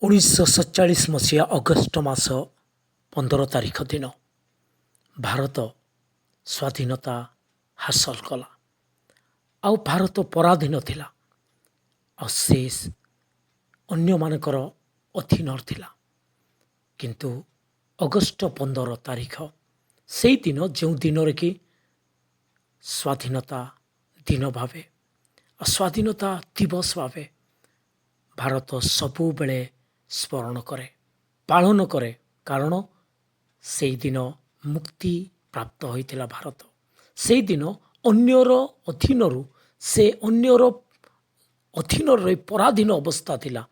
1947 August ମାସ 15 ତାରିଖ ଦିନ ଭାରତ ସ୍ୱାଧୀନତା ହାସଲ କଲା। ଆଉ ଭାରତ ପରାଧୀନ ଥିଲା, ଆଉ ସେ ଅନ୍ୟମାନଙ୍କର ଅଧୀନରେ ଥିଲା। କିନ୍ତୁ ଅଗଷ୍ଟ 15 ତାରିଖ ସେଇ ଦିନ, ଯେଉଁ ଦିନରେ କି ସ୍ୱାଧୀନତା ଦିନ ଭାବେ, ସ୍ୱାଧୀନତା ଦିବସ ଭାବେ ଭାରତ ସବୁବେଳେ ସ୍ମରଣ କରେ, ପାଳନ କରେ। କାରଣ ସେଇଦିନ ମୁକ୍ତି ପ୍ରାପ୍ତ ହୋଇଥିଲା ଭାରତ। ସେଇଦିନ ଅନ୍ୟର ଅଧୀନରୁ, ସେ ଅନ୍ୟର ଅଧୀନରେ ପରାଧୀନ ଅବସ୍ଥା ଥିଲା,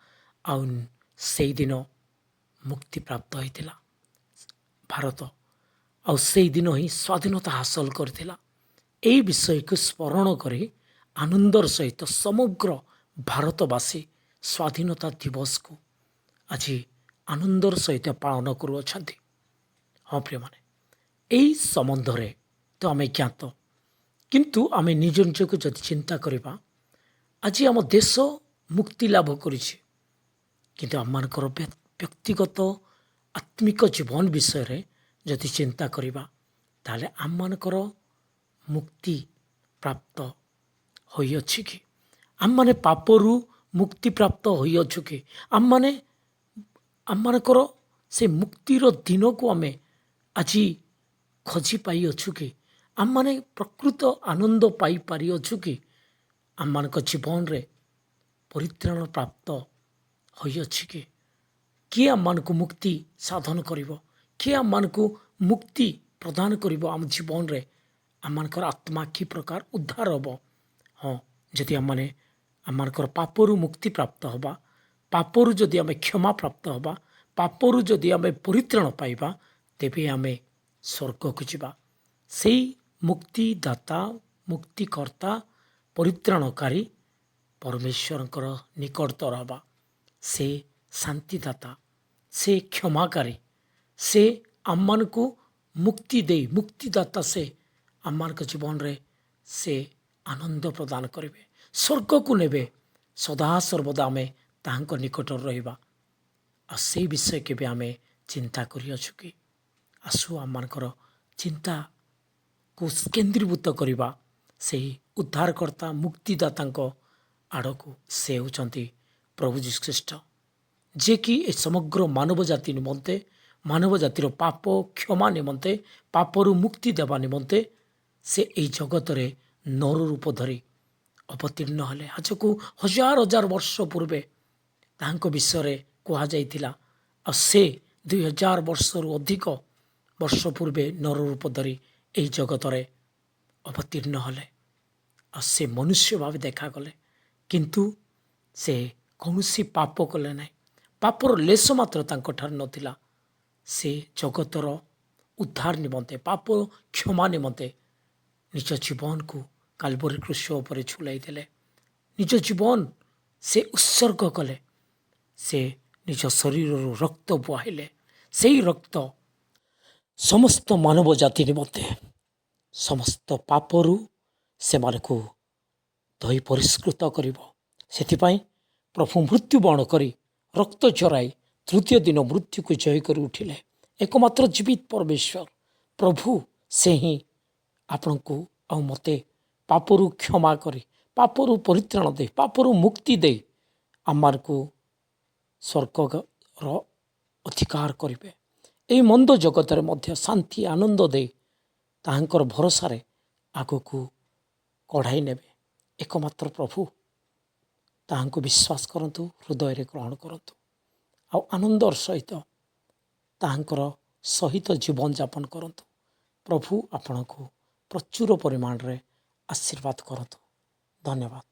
ଆଉ ସେଇଦିନ ମୁକ୍ତିପ୍ରାପ୍ତ ହୋଇଥିଲା ଭାରତ। ଆଉ ସେଇଦିନ ହିଁ ସ୍ୱାଧୀନତା ହାସଲ କରିଥିଲା। ଏହି ବିଷୟକୁ ସ୍ମରଣ କରି ଆନନ୍ଦର ସହିତ ସମଗ୍ର ଭାରତବାସୀ ସ୍ୱାଧୀନତା ଦିବସକୁ ଆଜି ଆନନ୍ଦର ସହିତ ପାଳନ କରୁଅଛନ୍ତି। ହଁ ପ୍ରିୟମାନେ, ଏହି ସମ୍ବନ୍ଧରେ ତ ଆମେ ଜ୍ଞାତ, କିନ୍ତୁ ଆମେ ନିଜ ନିଜକୁ ଯଦି ଚିନ୍ତା କରିବା, ଆଜି ଆମ ଦେଶ ମୁକ୍ତି ଲାଭ କରିଛି, କିନ୍ତୁ ଆମମାନଙ୍କର ବ୍ୟକ୍ତିଗତ ଆତ୍ମିକ ଜୀବନ ବିଷୟରେ ଯଦି ଚିନ୍ତା କରିବା, ତାହେଲେ ଆମମାନଙ୍କର ମୁକ୍ତି ପ୍ରାପ୍ତ ହୋଇଅଛି କି? ଆମମାନେ ପାପରୁ ମୁକ୍ତିପ୍ରାପ୍ତ ହୋଇଅଛୁ କି? ଆମମାନଙ୍କର ସେ ମୁକ୍ତିର ଦିନକୁ ଆମେ ଆଜି ଖୋଜି ପାଇଅଛୁ କି? ଆମମାନେ ପ୍ରକୃତ ଆନନ୍ଦ ପାଇପାରିଅଛୁ କି? ଆମମାନଙ୍କ ଜୀବନରେ ପରିତ୍ରାଣ ପ୍ରାପ୍ତ ହୋଇଅଛି କି? କିଏ ଆମମାନଙ୍କୁ ମୁକ୍ତି ସାଧନ କରିବ? କିଏ ଆମମାନଙ୍କୁ ମୁକ୍ତି ପ୍ରଦାନ କରିବ? ଆମ ଜୀବନରେ ଆମମାନଙ୍କର ଆତ୍ମା କି ପ୍ରକାର ଉଦ୍ଧାର ହେବ? ହଁ, ଯଦି ଆମମାନଙ୍କର ପାପରୁ ମୁକ୍ତି ପ୍ରାପ୍ତ ହେବା, ପାପରୁ ଯଦି ଆମେ କ୍ଷମା ପ୍ରାପ୍ତ ହେବା, ପାପରୁ ଯଦି ଆମେ ପରିତ୍ରାଣ ପାଇବା, ତେବେ ଆମେ ସ୍ୱର୍ଗକୁ ଯିବା। ସେଇ ମୁକ୍ତିଦାତା, ମୁକ୍ତିକର୍ତ୍ତା, ପରିତ୍ରାଣକାରୀ ପରମେଶ୍ୱରଙ୍କର ନିକଟତର ହେବା। ସେ ଶାନ୍ତିଦାତା, ସେ କ୍ଷମାକାରୀ, ସେ ଆମମାନଙ୍କୁ ମୁକ୍ତି ଦେଇ, ମୁକ୍ତିଦାତା ସେ ଆମମାନଙ୍କ ଜୀବନରେ ସେ ଆନନ୍ଦ ପ୍ରଦାନ କରିବେ, ସ୍ୱର୍ଗକୁ ନେବେ। ସଦାସର୍ବଦା ଆମେ ତାହାଙ୍କ ନିକଟରେ ରହିବା। ଆଉ ସେଇ ବିଷୟ କେବେ ଆମେ ଚିନ୍ତା କରିଅଛୁ କି? ଆସୁ ଆମମାନଙ୍କର ଚିନ୍ତାକୁ କେନ୍ଦ୍ରୀଭୂତ କରିବା ସେହି ଉଦ୍ଧାରକର୍ତ୍ତା, ମୁକ୍ତିଦାତାଙ୍କ ଆଡ଼କୁ। ସେ ହେଉଛନ୍ତି ପ୍ରଭୁ ଯୀଶୁଖ୍ରୀଷ୍ଟ, ଯିଏକି ଏ ସମଗ୍ର ମାନବ ଜାତି ନିମନ୍ତେ, ମାନବ ଜାତିର ପାପ କ୍ଷମା ନିମନ୍ତେ, ପାପରୁ ମୁକ୍ତି ଦେବା ନିମନ୍ତେ ସେ ଏହି ଜଗତରେ ନର ରୂପ ଧରି ଅବତୀର୍ଣ୍ଣ ହେଲେ। ଆଜକୁ ହଜାର ହଜାର ବର୍ଷ ପୂର୍ବେ ତାହାଙ୍କ ବିଷୟରେ କୁହାଯାଇଥିଲା। ଆଉ ସେ 2000 ବର୍ଷରୁ ଅଧିକ ବର୍ଷ ପୂର୍ବେ ନର ରୂପ ଧରି ଏହି ଜଗତରେ ଅବତୀର୍ଣ୍ଣ ହେଲେ। ଆଉ ସେ ମନୁଷ୍ୟ ଭାବେ ଦେଖାଗଲେ, କିନ୍ତୁ ସେ କୌଣସି ପାପ କଲେ ନାହିଁ। ପାପର ଲେଶ ମାତ୍ର ତାଙ୍କଠାରେ ନଥିଲା। ସେ ଜଗତର ଉଦ୍ଧାର ନିମନ୍ତେ, ପାପ କ୍ଷମା ନିମନ୍ତେ ନିଜ ଜୀବନକୁ କାଲବରୀ କ୍ରୁଶ ଉପରେ ଝୁଲାଇ ଦେଲେ। ନିଜ ଜୀବନ ସେ ଉତ୍ସର୍ଗ କଲେ। ସେ ନିଜ ଶରୀରରୁ ରକ୍ତ ବୁହାଇଲେ। ସେହି ରକ୍ତ ସମସ୍ତ ମାନବ ଜାତି ନିମନ୍ତେ, ସମସ୍ତ ପାପରୁ ସେମାନଙ୍କୁ ଧୋଇ ପରିଷ୍କୃତ କରିବ। ସେଥିପାଇଁ ପ୍ରଭୁ ମୃତ୍ୟୁବରଣ କରି, ରକ୍ତ ଝରାଇ, ତୃତୀୟ ଦିନ ମୃତ୍ୟୁକୁ ଜୟ କରି ଉଠିଲେ। ଏକମାତ୍ର ଜୀବିତ ପରମେଶ୍ୱର ପ୍ରଭୁ, ସେ ହିଁ ଆପଣଙ୍କୁ ଆଉ ମୋତେ ପାପରୁ କ୍ଷମା କରି, ପାପରୁ ପରିତ୍ରାଣ ଦେଇ, ପାପରୁ ମୁକ୍ତି ଦେଇ ଆମମାନଙ୍କୁ ସ୍ୱର୍ଗର ଅଧିକାର କରିବେ। ଏହି ମନ୍ଦ ଜଗତରେ ମଧ୍ୟ ଶାନ୍ତି ଆନନ୍ଦ ଦେଇ ତାହାଙ୍କର ଭରସାରେ ଆଗକୁ କଢ଼ାଇ ନେବେ। ଏକମାତ୍ର ପ୍ରଭୁ, ତାହାଙ୍କୁ ବିଶ୍ୱାସ କରନ୍ତୁ, ହୃଦୟରେ ଗ୍ରହଣ କରନ୍ତୁ, ଆଉ ଆନନ୍ଦର ସହିତ ତାହାଙ୍କର ସହିତ ଜୀବନଯାପନ କରନ୍ତୁ। ପ୍ରଭୁ ଆପଣଙ୍କୁ ପ୍ରଚୁର ପରିମାଣରେ ଆଶୀର୍ବାଦ କରନ୍ତୁ। ଧନ୍ୟବାଦ।